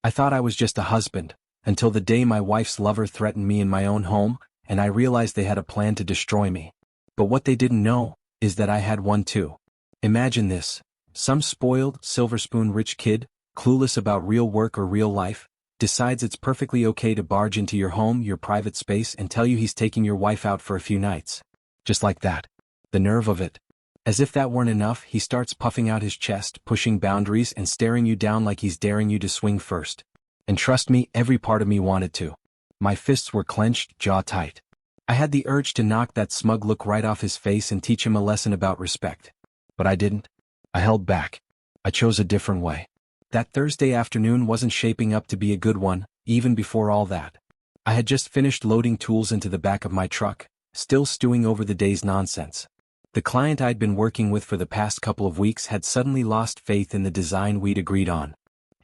I thought I was just a husband, until the day my wife's lover threatened me in my own home, and I realized they had a plan to destroy me. But what they didn't know is that I had one too. Imagine this. Some spoiled, silver spoon rich kid, clueless about real work or real life, decides it's perfectly okay to barge into your home, your private space, and tell you he's taking your wife out for a few nights. Just like that. The nerve of it. As if that weren't enough, he starts puffing out his chest, pushing boundaries and staring you down like he's daring you to swing first. And trust me, every part of me wanted to. My fists were clenched, jaw tight. I had the urge to knock that smug look right off his face and teach him a lesson about respect. But I didn't. I held back. I chose a different way. That Thursday afternoon wasn't shaping up to be a good one, even before all that. I had just finished loading tools into the back of my truck, still stewing over the day's nonsense. The client I'd been working with for the past couple of weeks had suddenly lost faith in the design we'd agreed on.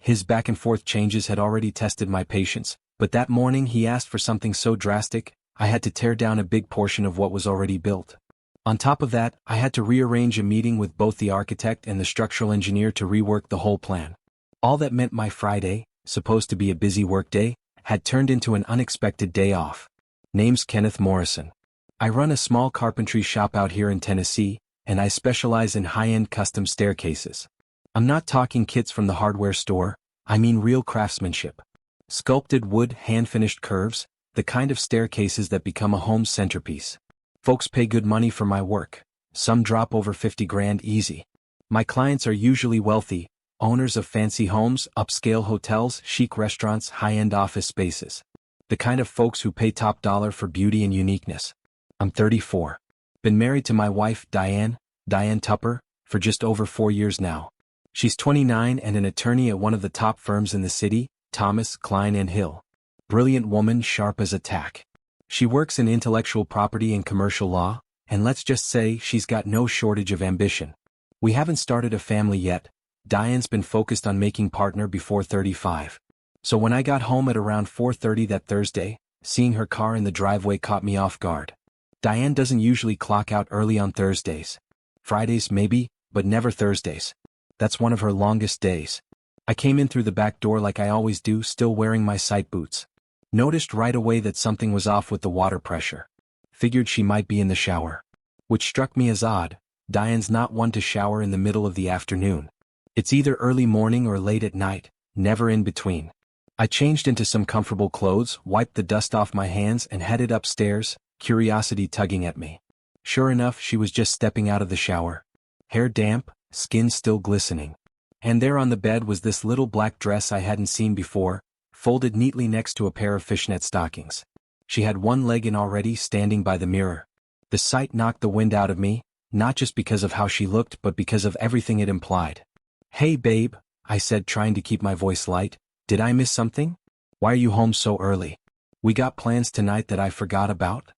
His back-and-forth changes had already tested my patience, but that morning he asked for something so drastic, I had to tear down a big portion of what was already built. On top of that, I had to rearrange a meeting with both the architect and the structural engineer to rework the whole plan. All that meant my Friday, supposed to be a busy workday, had turned into an unexpected day off. Name's Kenneth Morrison. I run a small carpentry shop out here in Tennessee, and I specialize in high-end custom staircases. I'm not talking kits from the hardware store, I mean real craftsmanship. Sculpted wood, hand-finished curves, the kind of staircases that become a home's centerpiece. Folks pay good money for my work. Some drop over 50 grand easy. My clients are usually wealthy, owners of fancy homes, upscale hotels, chic restaurants, high-end office spaces. The kind of folks who pay top dollar for beauty and uniqueness. I'm 34. Been married to my wife, Diane Tupper, for just over 4 years now. She's 29 and an attorney at one of the top firms in the city, Thomas, Klein & Hill. Brilliant woman, sharp as a tack. She works in intellectual property and commercial law, and let's just say she's got no shortage of ambition. We haven't started a family yet. Diane's been focused on making partner before 35. So when I got home at around 4:30 that Thursday, seeing her car in the driveway caught me off guard. Diane doesn't usually clock out early on Thursdays. Fridays maybe, but never Thursdays. That's one of her longest days. I came in through the back door like I always do, still wearing my sight boots. Noticed right away that something was off with the water pressure. Figured she might be in the shower. Which struck me as odd. Diane's not one to shower in the middle of the afternoon. It's either early morning or late at night, never in between. I changed into some comfortable clothes, wiped the dust off my hands and headed upstairs, curiosity tugging at me. Sure enough, she was just stepping out of the shower. Hair damp, skin still glistening. And there on the bed was this little black dress I hadn't seen before, folded neatly next to a pair of fishnet stockings. She had one leg in already, standing by the mirror. The sight knocked the wind out of me, not just because of how she looked but because of everything it implied. "Hey babe," I said, trying to keep my voice light, "did I miss something? Why are you home so early? We got plans tonight that I forgot about?"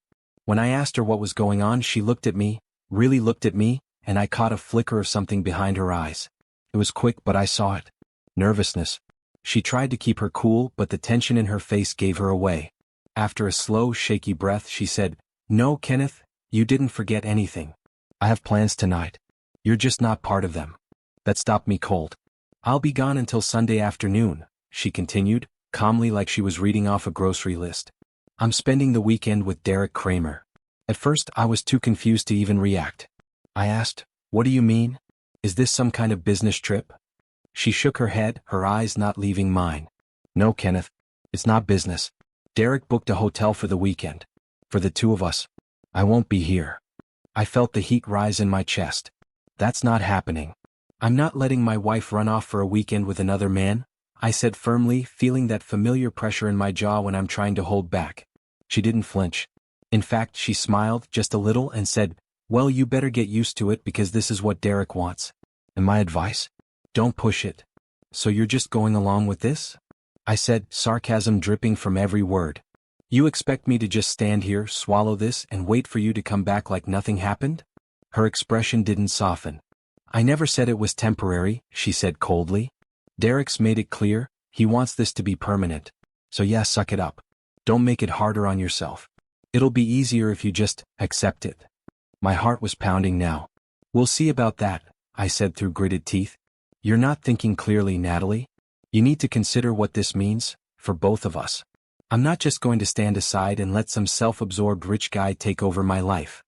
When I asked her what was going on, she looked at me, really looked at me, and I caught a flicker of something behind her eyes. It was quick, but I saw it. Nervousness. She tried to keep her cool, but the tension in her face gave her away. After a slow, shaky breath, she said, "No, Kenneth, you didn't forget anything. I have plans tonight. You're just not part of them." That stopped me cold. "I'll be gone until Sunday afternoon," she continued, calmly like she was reading off a grocery list. "I'm spending the weekend with Derek Kramer." At first, I was too confused to even react. I asked, "What do you mean? Is this some kind of business trip?" She shook her head, her eyes not leaving mine. "No, Kenneth. It's not business. Derek booked a hotel for the weekend. For the two of us. I won't be here." I felt the heat rise in my chest. "That's not happening. I'm not letting my wife run off for a weekend with another man," I said firmly, feeling that familiar pressure in my jaw when I'm trying to hold back. She didn't flinch. In fact, she smiled just a little and said, "Well, you better get used to it because this is what Derek wants." And my advice? Don't push it. "So you're just going along with this?" I said, sarcasm dripping from every word. "You expect me to just stand here, swallow this, and wait for you to come back like nothing happened?" Her expression didn't soften. "I never said it was temporary," she said coldly. "Derek's made it clear, he wants this to be permanent. So yeah, suck it up. Don't make it harder on yourself. It'll be easier if you just accept it." My heart was pounding now. "We'll see about that," I said through gritted teeth. "You're not thinking clearly, Natalie. You need to consider what this means, for both of us. I'm not just going to stand aside and let some self-absorbed rich guy take over my life.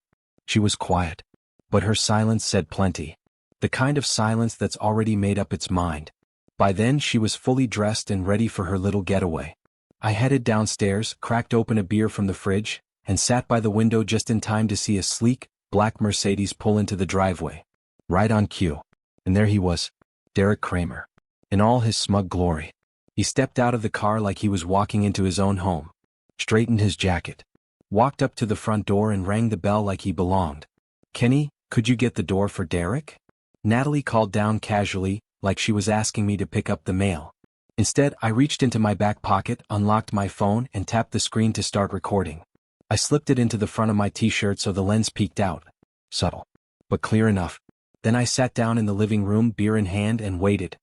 She was quiet. But her silence said plenty. The kind of silence that's already made up its mind. By then she was fully dressed and ready for her little getaway. I headed downstairs, cracked open a beer from the fridge, and sat by the window just in time to see a sleek, black Mercedes pull into the driveway. Right on cue. And there he was, Derek Kramer. In all his smug glory. He stepped out of the car like he was walking into his own home. Straightened his jacket. Walked up to the front door and rang the bell like he belonged. "Kenny, could you get the door for Derek?" Natalie called down casually, like she was asking me to pick up the mail. Instead, I reached into my back pocket, unlocked my phone, and tapped the screen to start recording. I slipped it into the front of my t-shirt so the lens peeked out. Subtle. But clear enough. Then I sat down in the living room, beer in hand, and waited.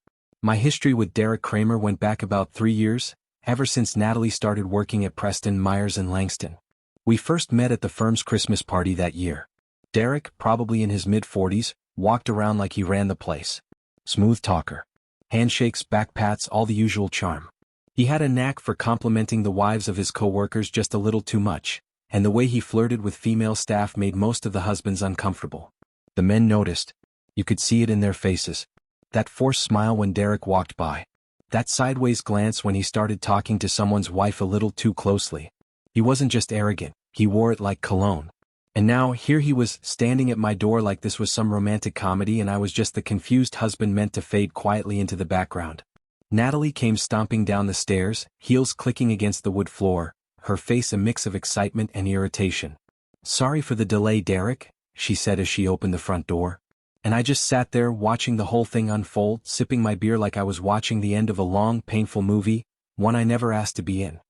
My history with Derek Kramer went back about 3 years, ever since Natalie started working at Preston, Myers and Langston. We first met at the firm's Christmas party that year. Derek, probably in his mid-40s, walked around like he ran the place. Smooth talker. Handshakes, backpats, all the usual charm. He had a knack for complimenting the wives of his co-workers just a little too much, and the way he flirted with female staff made most of the husbands uncomfortable. The men noticed. You could see it in their faces. That forced smile when Derek walked by. That sideways glance when he started talking to someone's wife a little too closely. He wasn't just arrogant, he wore it like cologne. And now, here he was, standing at my door like this was some romantic comedy and I was just the confused husband meant to fade quietly into the background. Natalie came stomping down the stairs, heels clicking against the wood floor, her face a mix of excitement and irritation. "Sorry for the delay, Derek," she said as she opened the front door. And I just sat there watching the whole thing unfold, sipping my beer like I was watching the end of a long, painful movie, one I never asked to be in.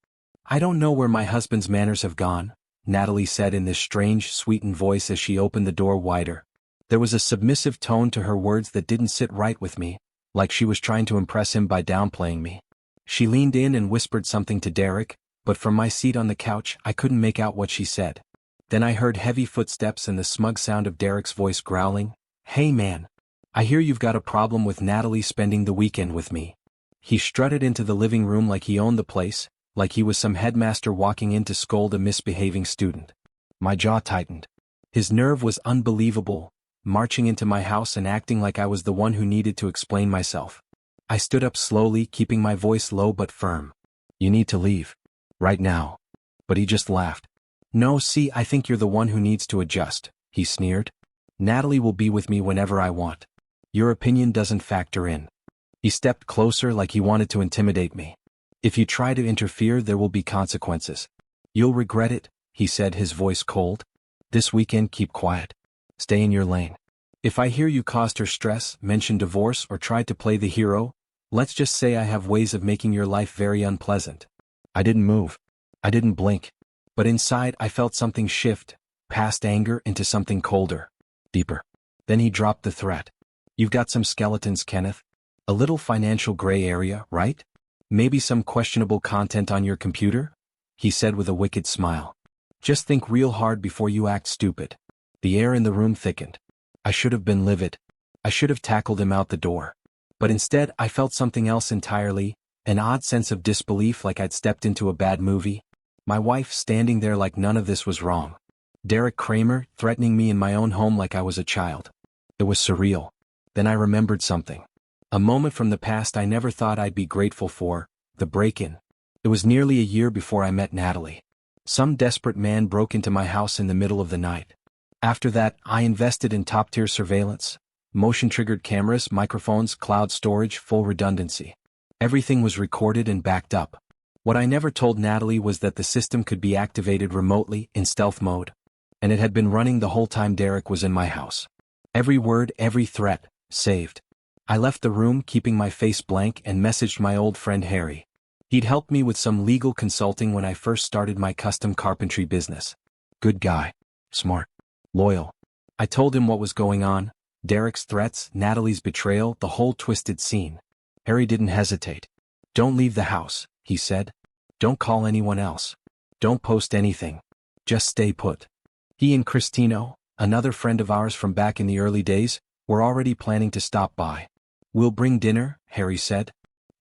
"I don't know where my husband's manners have gone," Natalie said in this strange, sweetened voice as she opened the door wider. There was a submissive tone to her words that didn't sit right with me, like she was trying to impress him by downplaying me. She leaned in and whispered something to Derek, but from my seat on the couch I couldn't make out what she said. Then I heard heavy footsteps and the smug sound of Derek's voice growling, "Hey man, I hear you've got a problem with Natalie spending the weekend with me." He strutted into the living room like he owned the place, like he was some headmaster walking in to scold a misbehaving student. My jaw tightened. His nerve was unbelievable, marching into my house and acting like I was the one who needed to explain myself. I stood up slowly, keeping my voice low but firm. "You need to leave. Right now." But he just laughed. "No, see, I think you're the one who needs to adjust," he sneered. "Natalie will be with me whenever I want. Your opinion doesn't factor in." He stepped closer like he wanted to intimidate me. "If you try to interfere, there will be consequences. You'll regret it," he said, his voice cold. "This weekend, keep quiet. Stay in your lane. If I hear you caused her stress, mentioned divorce, or tried to play the hero, let's just say I have ways of making your life very unpleasant." I didn't move. I didn't blink. But inside I felt something shift, past anger into something colder. Deeper. Then he dropped the threat. "You've got some skeletons, Kenneth. A little financial gray area, right? Maybe some questionable content on your computer?" he said with a wicked smile. "Just think real hard before you act stupid." The air in the room thickened. I should have been livid. I should have tackled him out the door. But instead I felt something else entirely, an odd sense of disbelief like I'd stepped into a bad movie. My wife standing there like none of this was wrong. Derek Kramer threatening me in my own home like I was a child. It was surreal. Then I remembered something. A moment from the past I never thought I'd be grateful for, the break-in. It was nearly a year before I met Natalie. Some desperate man broke into my house in the middle of the night. After that, I invested in top-tier surveillance, motion-triggered cameras, microphones, cloud storage, full redundancy. Everything was recorded and backed up. What I never told Natalie was that the system could be activated remotely, in stealth mode. And it had been running the whole time Derek was in my house. Every word, every threat, saved. I left the room keeping my face blank and messaged my old friend Harry. He'd helped me with some legal consulting when I first started my custom carpentry business. Good guy. Smart. Loyal. I told him what was going on, Derek's threats, Natalie's betrayal, the whole twisted scene. Harry didn't hesitate. "Don't leave the house," he said. "Don't call anyone else. Don't post anything. Just stay put." He and Christino, another friend of ours from back in the early days, were already planning to stop by. "We'll bring dinner," Harry said.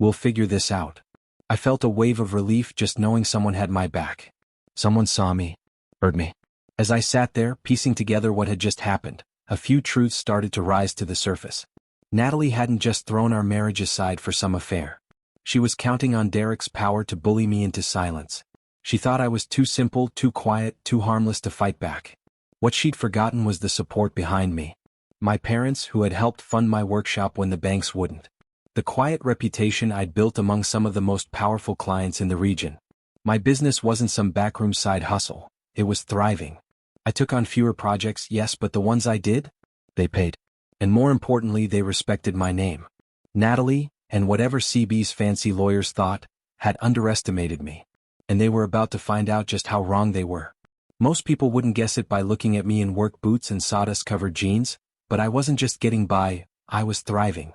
We'll figure this out. I felt a wave of relief just knowing someone had my back. Someone saw me, heard me. As I sat there, piecing together what had just happened, a few truths started to rise to the surface. Natalie hadn't just thrown our marriage aside for some affair. She was counting on Derek's power to bully me into silence. She thought I was too simple, too quiet, too harmless to fight back. What she'd forgotten was the support behind me. My parents, who had helped fund my workshop when the banks wouldn't. The quiet reputation I'd built among some of the most powerful clients in the region. My business wasn't some backroom side hustle. It was thriving. I took on fewer projects, yes, but the ones I did, they paid. And more importantly, they respected my name. Natalie, and whatever CB's fancy lawyers thought, had underestimated me. And they were about to find out just how wrong they were. Most people wouldn't guess it by looking at me in work boots and sawdust-covered jeans, but I wasn't just getting by, I was thriving.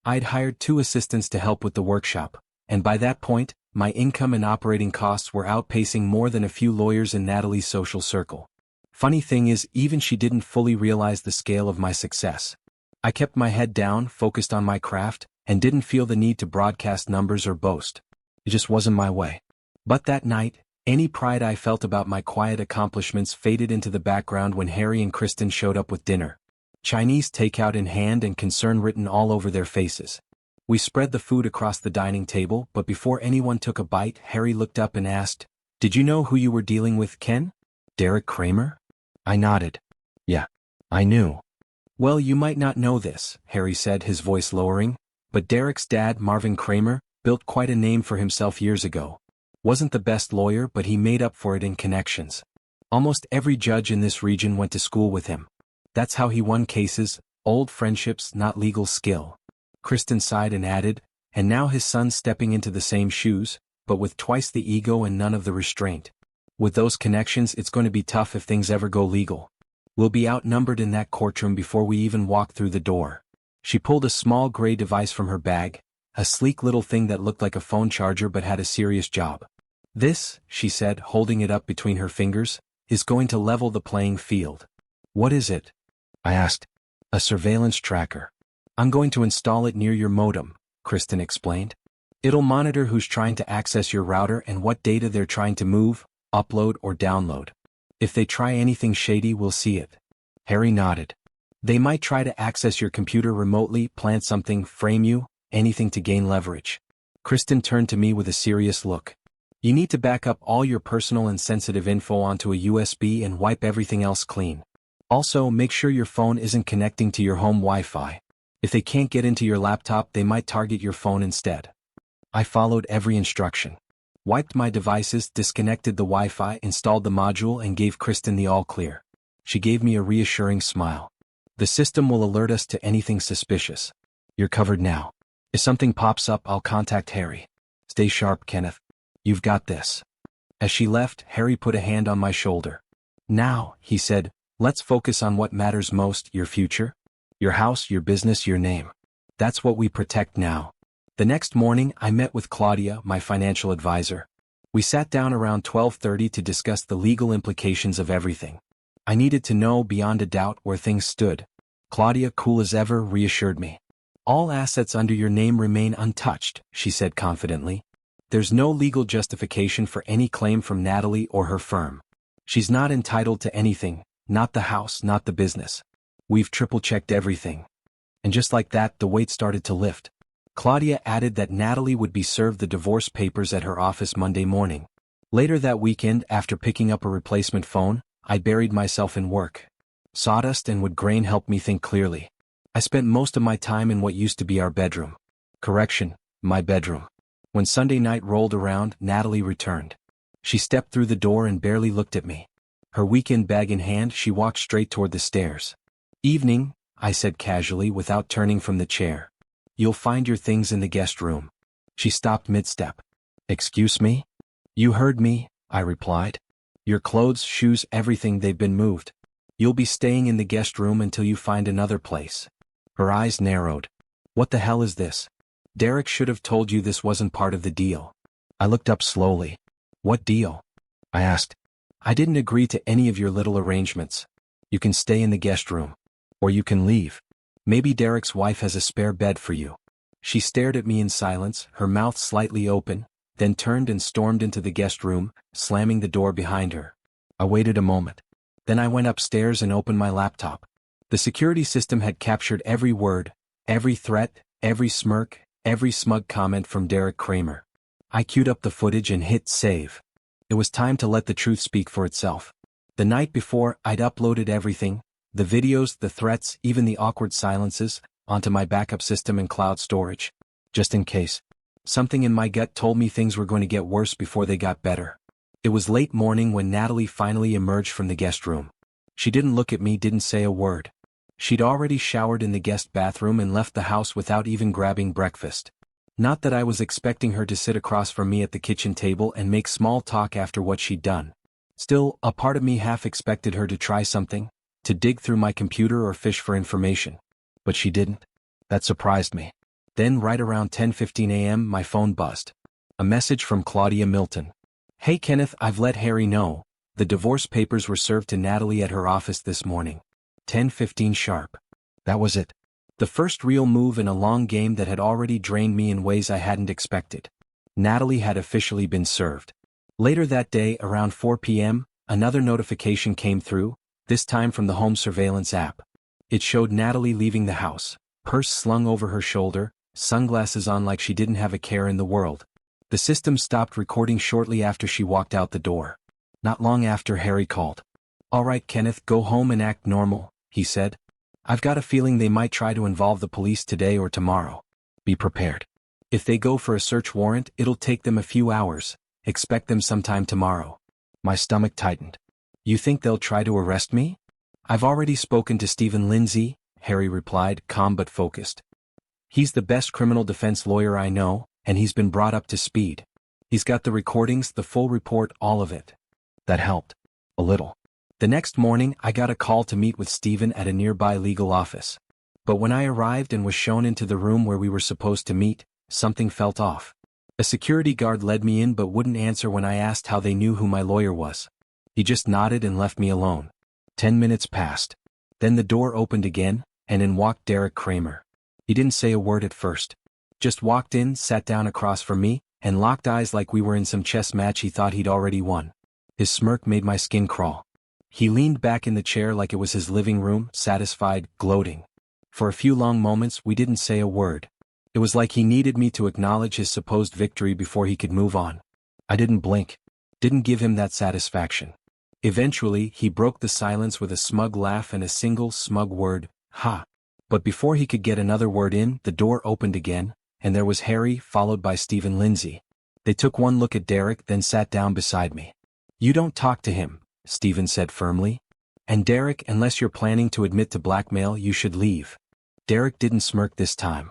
I'd hired 2 assistants to help with the workshop, and by that point, my income and operating costs were outpacing more than a few lawyers in Natalie's social circle. Funny thing is, even she didn't fully realize the scale of my success. I kept my head down, focused on my craft, and didn't feel the need to broadcast numbers or boast. It just wasn't my way. But that night, any pride I felt about my quiet accomplishments faded into the background when Harry and Kristen showed up with dinner. Chinese takeout in hand and concern written all over their faces. We spread the food across the dining table, but before anyone took a bite, Harry looked up and asked, "Did you know who you were dealing with, Ken? Derek Kramer?" I nodded. "Yeah, I knew." "Well, you might not know this," Harry said, his voice lowering, "but Derek's dad, Marvin Kramer, built quite a name for himself years ago. Wasn't the best lawyer, but he made up for it in connections. Almost every judge in this region went to school with him. That's how he won cases, old friendships, not legal skill." Kristen sighed and added, "And now his son's stepping into the same shoes, but with twice the ego and none of the restraint. With those connections, it's going to be tough if things ever go legal. We'll be outnumbered in that courtroom before we even walk through the door." She pulled a small gray device from her bag, a sleek little thing that looked like a phone charger but had a serious job. "This," she said, holding it up between her fingers, "is going to level the playing field." "What is it?" I asked. "A surveillance tracker. I'm going to install it near your modem," Kristen explained. "It'll monitor who's trying to access your router and what data they're trying to move, upload or download. If they try anything shady, we'll see it." Harry nodded. "They might try to access your computer remotely, plant something, frame you, anything to gain leverage." Kristen turned to me with a serious look. "You need to back up all your personal and sensitive info onto a USB and wipe everything else clean. Also, make sure your phone isn't connecting to your home Wi-Fi. If they can't get into your laptop, they might target your phone instead." I followed every instruction. Wiped my devices, disconnected the Wi-Fi, installed the module, and gave Kristen the all-clear. She gave me a reassuring smile. "The system will alert us to anything suspicious. You're covered now. If something pops up, I'll contact Harry. Stay sharp, Kenneth. You've got this." As she left, Harry put a hand on my shoulder. "Now," he said, "let's focus on what matters most, your future. Your house, your business, your name. That's what we protect now." The next morning, I met with Claudia, my financial advisor. We sat down around 12:30 to discuss the legal implications of everything. I needed to know beyond a doubt where things stood. Claudia, cool as ever, reassured me. "All assets under your name remain untouched," she said confidently. "There's no legal justification for any claim from Natalie or her firm. She's not entitled to anything, not the house, not the business. We've triple-checked everything." And just like that, the weight started to lift. Claudia added that Natalie would be served the divorce papers at her office Monday morning. Later that weekend, after picking up a replacement phone, I buried myself in work. Sawdust and wood grain helped me think clearly. I spent most of my time in what used to be our bedroom. Correction, my bedroom. When Sunday night rolled around, Natalie returned. She stepped through the door and barely looked at me. Her weekend bag in hand, she walked straight toward the stairs. "Evening," I said casually without turning from the chair. "You'll find your things in the guest room." She stopped mid-step. "Excuse me?" "You heard me," I replied. "Your clothes, shoes, everything, they've been moved. You'll be staying in the guest room until you find another place." Her eyes narrowed. "What the hell is this? Derek should have told you this wasn't part of the deal." I looked up slowly. "What deal?" I asked. "I didn't agree to any of your little arrangements. You can stay in the guest room. Or you can leave. Maybe Derek's wife has a spare bed for you." She stared at me in silence, her mouth slightly open, then turned and stormed into the guest room, slamming the door behind her. I waited a moment. Then I went upstairs and opened my laptop. The security system had captured every word, every threat, every smirk, every smug comment from Derek Kramer. I queued up the footage and hit save. It was time to let the truth speak for itself. The night before, I'd uploaded everything, the videos, the threats, even the awkward silences, onto my backup system and cloud storage. Just in case. Something in my gut told me things were going to get worse before they got better. It was late morning when Natalie finally emerged from the guest room. She didn't look at me, didn't say a word. She'd already showered in the guest bathroom and left the house without even grabbing breakfast. Not that I was expecting her to sit across from me at the kitchen table and make small talk after what she'd done. Still, a part of me half expected her to try something, to dig through my computer or fish for information. But she didn't. That surprised me. Then right around 10:15 a.m. my phone buzzed. A message from Claudia Milton. "Hey Kenneth, I've let Harry know. The divorce papers were served to Natalie at her office this morning. 10:15 sharp." That was it. The first real move in a long game that had already drained me in ways I hadn't expected. Natalie had officially been served. Later that day, around 4 p.m., another notification came through, this time from the home surveillance app. It showed Natalie leaving the house, purse slung over her shoulder, sunglasses on like she didn't have a care in the world. The system stopped recording shortly after she walked out the door. Not long after, Harry called. "All right, Kenneth, go home and act normal," he said. "I've got a feeling they might try to involve the police today or tomorrow. Be prepared. If they go for a search warrant, it'll take them a few hours. Expect them sometime tomorrow." My stomach tightened. "You think they'll try to arrest me?" "I've already spoken to Stephen Lindsay," Harry replied, calm but focused. "He's the best criminal defense lawyer I know, and he's been brought up to speed. He's got the recordings, the full report, all of it." That helped. A little. The next morning, I got a call to meet with Stephen at a nearby legal office. But when I arrived and was shown into the room where we were supposed to meet, something felt off. A security guard led me in but wouldn't answer when I asked how they knew who my lawyer was. He just nodded and left me alone. 10 minutes passed. Then the door opened again, and in walked Derek Kramer. He didn't say a word at first. Just walked in, sat down across from me, and locked eyes like we were in some chess match he thought he'd already won. His smirk made my skin crawl. He leaned back in the chair like it was his living room, satisfied, gloating. For a few long moments we didn't say a word. It was like he needed me to acknowledge his supposed victory before he could move on. I didn't blink. Didn't give him that satisfaction. Eventually, he broke the silence with a smug laugh and a single smug word, "Ha." But before he could get another word in, the door opened again, and there was Harry, followed by Stephen Lindsay. They took one look at Derek, then sat down beside me. "You don't talk to him," Stephen said firmly. "And Derek, unless you're planning to admit to blackmail, you should leave." Derek didn't smirk this time.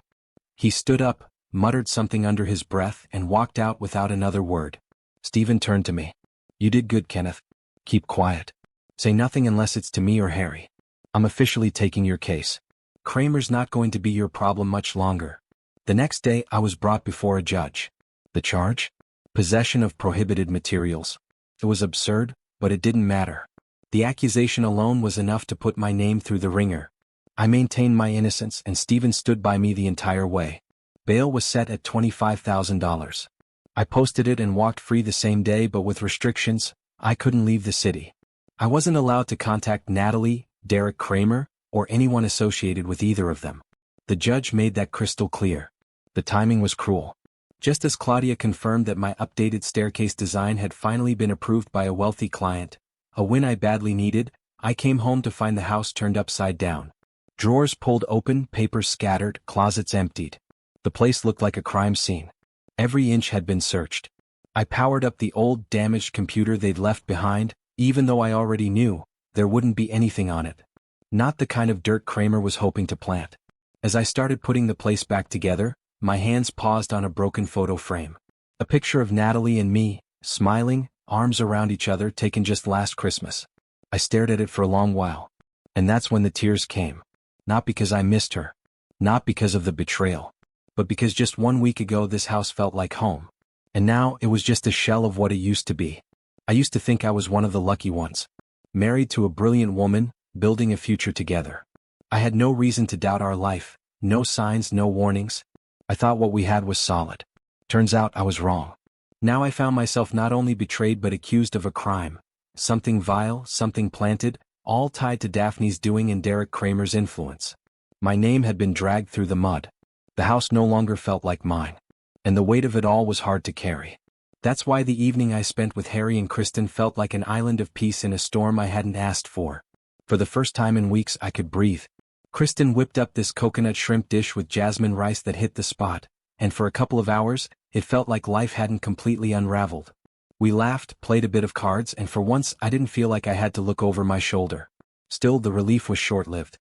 He stood up, muttered something under his breath, and walked out without another word. Stephen turned to me. "You did good, Kenneth. Keep quiet. Say nothing unless it's to me or Harry. I'm officially taking your case. Kramer's not going to be your problem much longer." The next day I was brought before a judge. The charge? Possession of prohibited materials. It was absurd, but it didn't matter. The accusation alone was enough to put my name through the ringer. I maintained my innocence, and Stephen stood by me the entire way. Bail was set at $25,000. I posted it and walked free the same day, but with restrictions. I couldn't leave the city. I wasn't allowed to contact Natalie, Derek Kramer, or anyone associated with either of them. The judge made that crystal clear. The timing was cruel. Just as Claudia confirmed that my updated staircase design had finally been approved by a wealthy client, a win I badly needed, I came home to find the house turned upside down. Drawers pulled open, papers scattered, closets emptied. The place looked like a crime scene. Every inch had been searched. I powered up the old, damaged computer they'd left behind, even though I already knew there wouldn't be anything on it. Not the kind of dirt Kramer was hoping to plant. As I started putting the place back together, my hands paused on a broken photo frame. A picture of Natalie and me, smiling, arms around each other, taken just last Christmas. I stared at it for a long while. And that's when the tears came. Not because I missed her. Not because of the betrayal. But because just 1 week ago this house felt like home. And now it was just a shell of what it used to be. I used to think I was one of the lucky ones. Married to a brilliant woman, building a future together. I had no reason to doubt our life, no signs, no warnings. I thought what we had was solid. Turns out I was wrong. Now I found myself not only betrayed but accused of a crime. Something vile, something planted, all tied to Daphne's doing and Derek Kramer's influence. My name had been dragged through the mud. The house no longer felt like mine. And the weight of it all was hard to carry. That's why the evening I spent with Harry and Kristen felt like an island of peace in a storm I hadn't asked for. For the first time in weeks I could breathe. Kristen whipped up this coconut shrimp dish with jasmine rice that hit the spot, and for a couple of hours, it felt like life hadn't completely unraveled. We laughed, played a bit of cards, and for once I didn't feel like I had to look over my shoulder. Still, the relief was short-lived.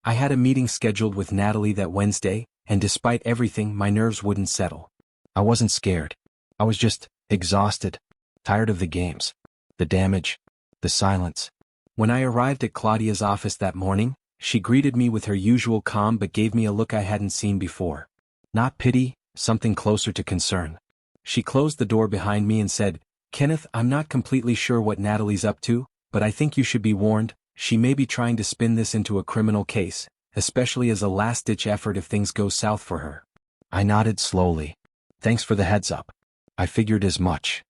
I had a meeting scheduled with Natalie that Wednesday, and despite everything, my nerves wouldn't settle. I wasn't scared. I was just exhausted, tired of the games, the damage, the silence. When I arrived at Claudia's office that morning, she greeted me with her usual calm but gave me a look I hadn't seen before. Not pity, something closer to concern. She closed the door behind me and said, "Kenneth, I'm not completely sure what Natalie's up to, but I think you should be warned. She may be trying to spin this into a criminal case, especially as a last-ditch effort if things go south for her." I nodded slowly. "Thanks for the heads up. I figured as much."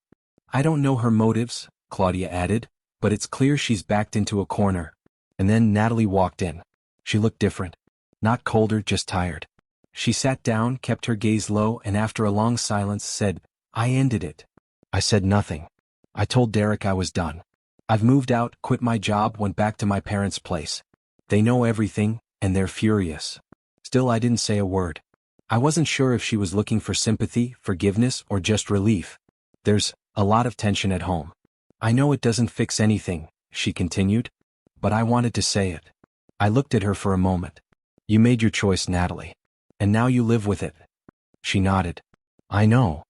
"I don't know her motives," Claudia added, "but it's clear she's backed into a corner." And then Natalie walked in. She looked different. Not colder, just tired. She sat down, kept her gaze low, and after a long silence said, "I ended it." I said nothing. I told Derek I was done. I've moved out, quit my job, went back to my parents' place. They know everything, and they're furious. Still, I didn't say a word. I wasn't sure if she was looking for sympathy, forgiveness, or just relief. "There's a lot of tension at home. I know it doesn't fix anything," she continued, "but I wanted to say it." I looked at her for a moment. "You made your choice, Natalie. And now you live with it." She nodded. "I know.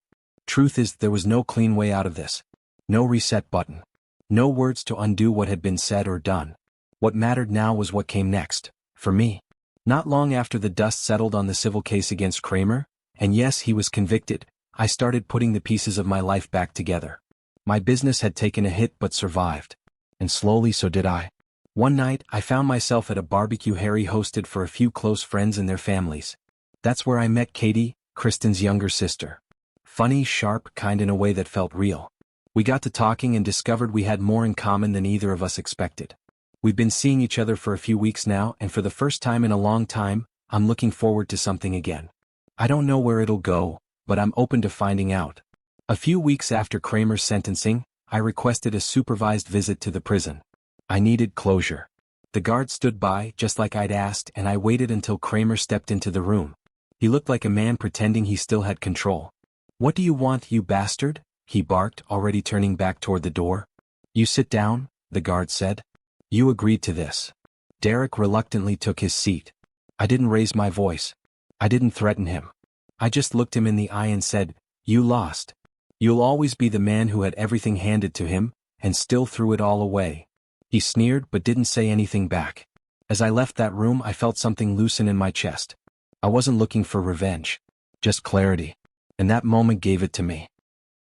Truth is, there was no clean way out of this. No reset button. No words to undo what had been said or done. What mattered now was what came next, for me. Not long after the dust settled on the civil case against Kramer, and yes, he was convicted, I started putting the pieces of my life back together. My business had taken a hit but survived. And slowly so did I. One night, I found myself at a barbecue Harry hosted for a few close friends and their families. That's where I met Katie, Kristen's younger sister. Funny, sharp, kind in a way that felt real. We got to talking and discovered we had more in common than either of us expected. We've been seeing each other for a few weeks now, and for the first time in a long time, I'm looking forward to something again. I don't know where it'll go, but I'm open to finding out. A few weeks after Kramer's sentencing, I requested a supervised visit to the prison. I needed closure. The guard stood by, just like I'd asked, and I waited until Kramer stepped into the room. He looked like a man pretending he still had control. "What do you want, you bastard?" he barked, already turning back toward the door. "You sit down," the guard said. "You agreed to this." Derek reluctantly took his seat. I didn't raise my voice. I didn't threaten him. I just looked him in the eye and said, "You lost. You'll always be the man who had everything handed to him, and still threw it all away." He sneered but didn't say anything back. As I left that room, I felt something loosen in my chest. I wasn't looking for revenge. Just clarity. And that moment gave it to me.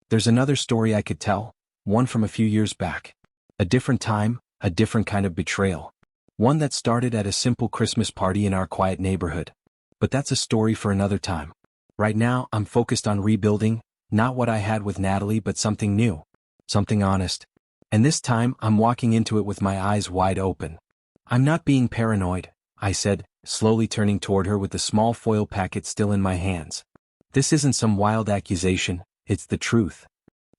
There's another story I could tell, one from a few years back. A different time, a different kind of betrayal. One that started at a simple Christmas party in our quiet neighborhood. But that's a story for another time. Right now, I'm focused on rebuilding, not what I had with Natalie but something new. Something honest. And this time, I'm walking into it with my eyes wide open. "I'm not being paranoid," I said, slowly turning toward her with the small foil packet still in my hands. "This isn't some wild accusation, it's the truth."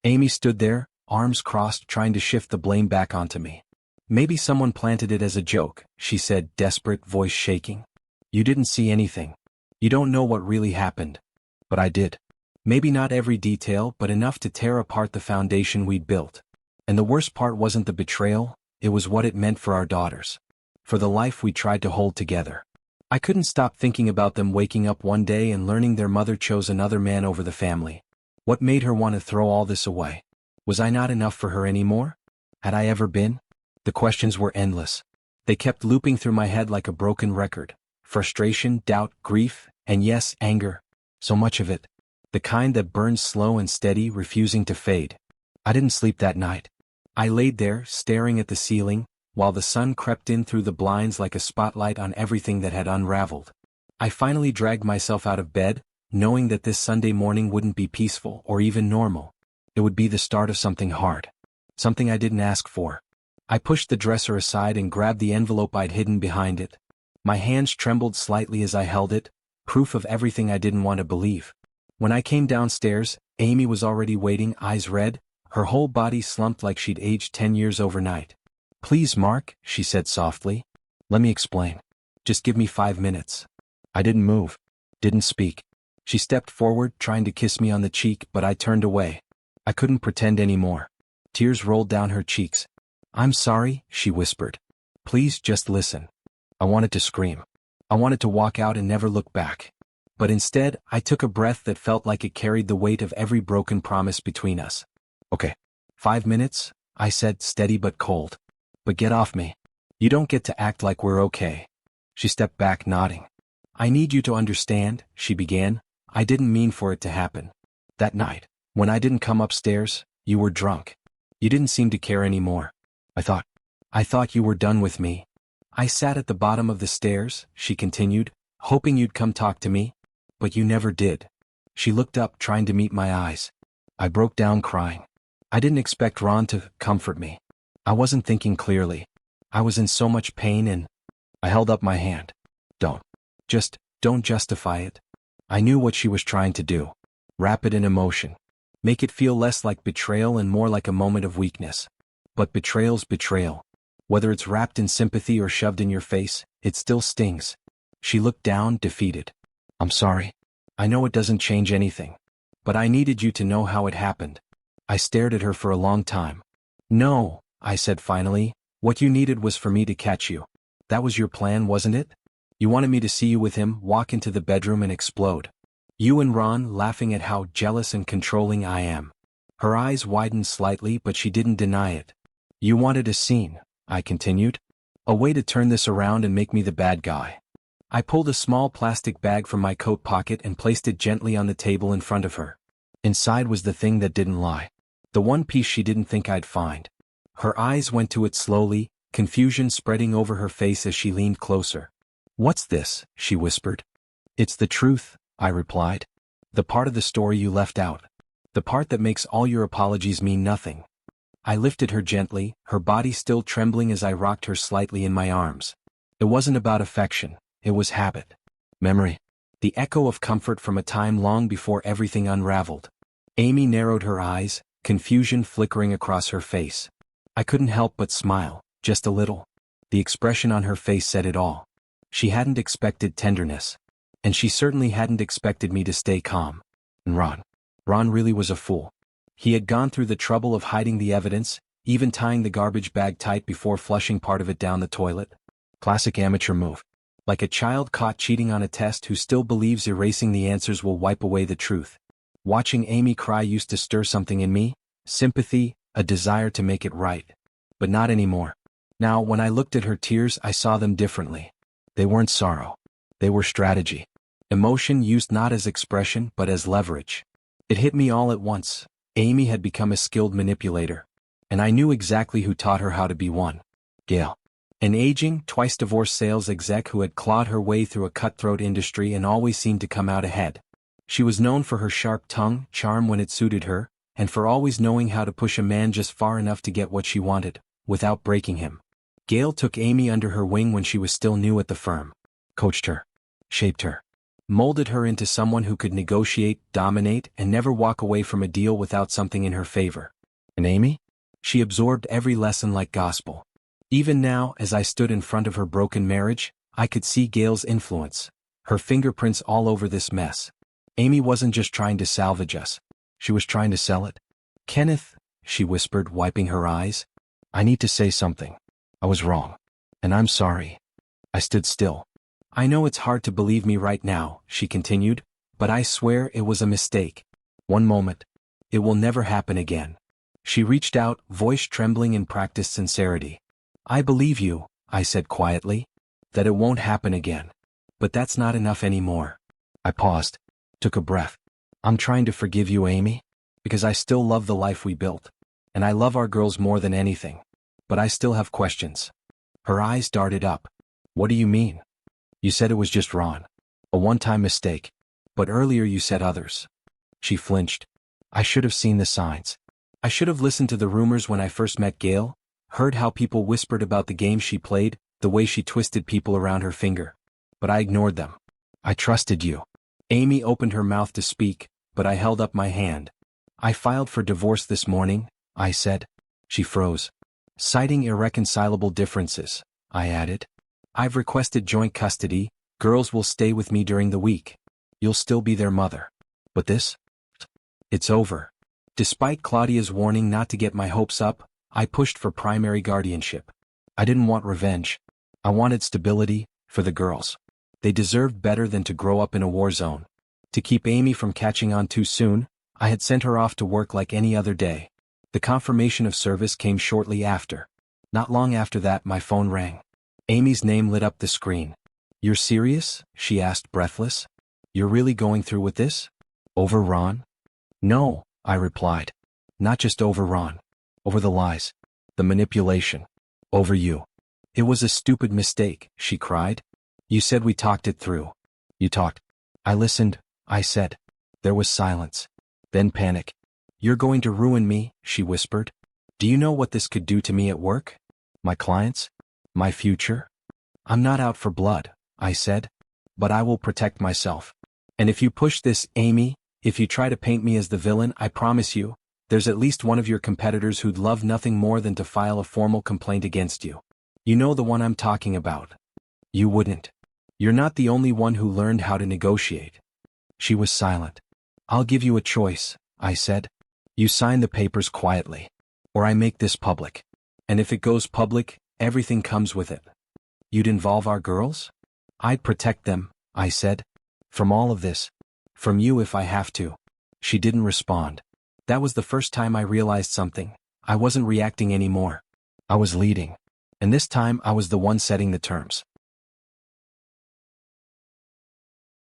Amy stood there, arms crossed, trying to shift the blame back onto me. "Maybe someone planted it as a joke," she said, desperate, voice shaking. "You didn't see anything. You don't know what really happened. But I did. Maybe not every detail, but enough to tear apart the foundation we'd built. And the worst part wasn't the betrayal, it was what it meant for our daughters. For the life we tried to hold together. I couldn't stop thinking about them waking up one day and learning their mother chose another man over the family. What made her want to throw all this away? Was I not enough for her anymore? Had I ever been? The questions were endless. They kept looping through my head like a broken record. Frustration, doubt, grief, and yes, anger. So much of it. The kind that burns slow and steady, refusing to fade. I didn't sleep that night. I laid there, staring at the ceiling, while the sun crept in through the blinds like a spotlight on everything that had unraveled. I finally dragged myself out of bed, knowing that this Sunday morning wouldn't be peaceful or even normal. It would be the start of something hard. Something I didn't ask for. I pushed the dresser aside and grabbed the envelope I'd hidden behind it. My hands trembled slightly as I held it, proof of everything I didn't want to believe. When I came downstairs, Amy was already waiting, eyes red, her whole body slumped like she'd aged 10 years overnight. "Please, Mark," she said softly. "Let me explain. Just give me 5 minutes." I didn't move. Didn't speak. She stepped forward, trying to kiss me on the cheek, but I turned away. I couldn't pretend anymore. Tears rolled down her cheeks. "I'm sorry," she whispered. "Please just listen." I wanted to scream. I wanted to walk out and never look back. But instead, I took a breath that felt like it carried the weight of every broken promise between us. "Okay. 5 minutes," I said, steady but cold. "But get off me. You don't get to act like we're okay." She stepped back, nodding. "I need you to understand," she began. "I didn't mean for it to happen. That night, when I didn't come upstairs, you were drunk. You didn't seem to care anymore. I thought you were done with me. I sat at the bottom of the stairs," she continued, "hoping you'd come talk to me. But you never did." She looked up, trying to meet my eyes. I broke down crying. I didn't expect Ron to comfort me. I wasn't thinking clearly. I was in so much pain and I held up my hand. Don't justify it." I knew what she was trying to do. Wrap it in emotion. Make it feel less like betrayal and more like a moment of weakness. But betrayal's betrayal. Whether it's wrapped in sympathy or shoved in your face, it still stings. She looked down, defeated. "I'm sorry. I know it doesn't change anything. But I needed you to know how it happened." I stared at her for a long time. "No," I said finally, "what you needed was for me to catch you. That was your plan, wasn't it? You wanted me to see you with him, walk into the bedroom and explode. You and Ron laughing at how jealous and controlling I am." Her eyes widened slightly, but she didn't deny it. "You wanted a scene," I continued. "A way to turn this around and make me the bad guy." I pulled a small plastic bag from my coat pocket and placed it gently on the table in front of her. Inside was the thing that didn't lie. The one piece she didn't think I'd find. Her eyes went to it slowly, confusion spreading over her face as she leaned closer. "What's this?" she whispered. "It's the truth," I replied. "The part of the story you left out. The part that makes all your apologies mean nothing." I lifted her gently, her body still trembling as I rocked her slightly in my arms. It wasn't about affection, it was habit. Memory. The echo of comfort from a time long before everything unraveled. Amy narrowed her eyes, confusion flickering across her face. I couldn't help but smile, just a little. The expression on her face said it all. She hadn't expected tenderness. And she certainly hadn't expected me to stay calm. And Ron really was a fool. He had gone through the trouble of hiding the evidence, even tying the garbage bag tight before flushing part of it down the toilet. Classic amateur move. Like a child caught cheating on a test who still believes erasing the answers will wipe away the truth. Watching Amy cry used to stir something in me, sympathy, a desire to make it right. But not anymore. Now, when I looked at her tears, I saw them differently. They weren't sorrow. They were strategy. Emotion used not as expression but as leverage. It hit me all at once. Amy had become a skilled manipulator. And I knew exactly who taught her how to be one. Gail. An aging, twice-divorced sales exec who had clawed her way through a cutthroat industry and always seemed to come out ahead. She was known for her sharp tongue, charm when it suited her, and for always knowing how to push a man just far enough to get what she wanted, without breaking him. Gail took Amy under her wing when she was still new at the firm. Coached her. Shaped her. Molded her into someone who could negotiate, dominate, and never walk away from a deal without something in her favor. And Amy? She absorbed every lesson like gospel. Even now, as I stood in front of her broken marriage, I could see Gail's influence, her fingerprints all over this mess. Amy wasn't just trying to salvage us. She was trying to sell it. "Kenneth," she whispered, wiping her eyes, "I need to say something. I was wrong. And I'm sorry." I stood still. "I know it's hard to believe me right now," she continued, "but I swear it was a mistake. One moment. It will never happen again." She reached out, voice trembling in practiced sincerity. "I believe you," I said quietly, "that it won't happen again. But that's not enough anymore." I paused, took a breath. "I'm trying to forgive you, Amy, because I still love the life we built. And I love our girls more than anything. But I still have questions." Her eyes darted up. "What do you mean? You said it was just Ron. A one-time mistake. But earlier you said others. She flinched. I should have seen the signs. I should have listened to the rumors when I first met Gail, heard how people whispered about the game she played, the way she twisted people around her finger. But I ignored them. I trusted you. Amy opened her mouth to speak, but I held up my hand. I filed for divorce this morning, I said. She froze. Citing irreconcilable differences, I added. I've requested joint custody, girls will stay with me during the week. You'll still be their mother. But this? It's over. Despite Claudia's warning not to get my hopes up, I pushed for primary guardianship. I didn't want revenge. I wanted stability, for the girls. They deserved better than to grow up in a war zone. To keep Amy from catching on too soon, I had sent her off to work like any other day. The confirmation of service came shortly after. Not long after that, my phone rang. Amy's name lit up the screen. You're serious? She asked, breathless. You're really going through with this? Over Ron? No, I replied. Not just over Ron. Over the lies. The manipulation. Over you. It was a stupid mistake, she cried. You said we talked it through. You talked. I listened, I said. There was silence. Then panic. You're going to ruin me, she whispered. Do you know what this could do to me at work? My clients? My future? I'm not out for blood, I said. But I will protect myself. And if you push this, Amy, if you try to paint me as the villain, I promise you, there's at least one of your competitors who'd love nothing more than to file a formal complaint against you. You know the one I'm talking about. You wouldn't. You're not the only one who learned how to negotiate. She was silent. I'll give you a choice, I said. You sign the papers quietly. Or I make this public. And if it goes public, everything comes with it. You'd involve our girls? I'd protect them, I said. From all of this. From you if I have to. She didn't respond. That was the first time I realized something. I wasn't reacting anymore. I was leading. And this time I was the one setting the terms.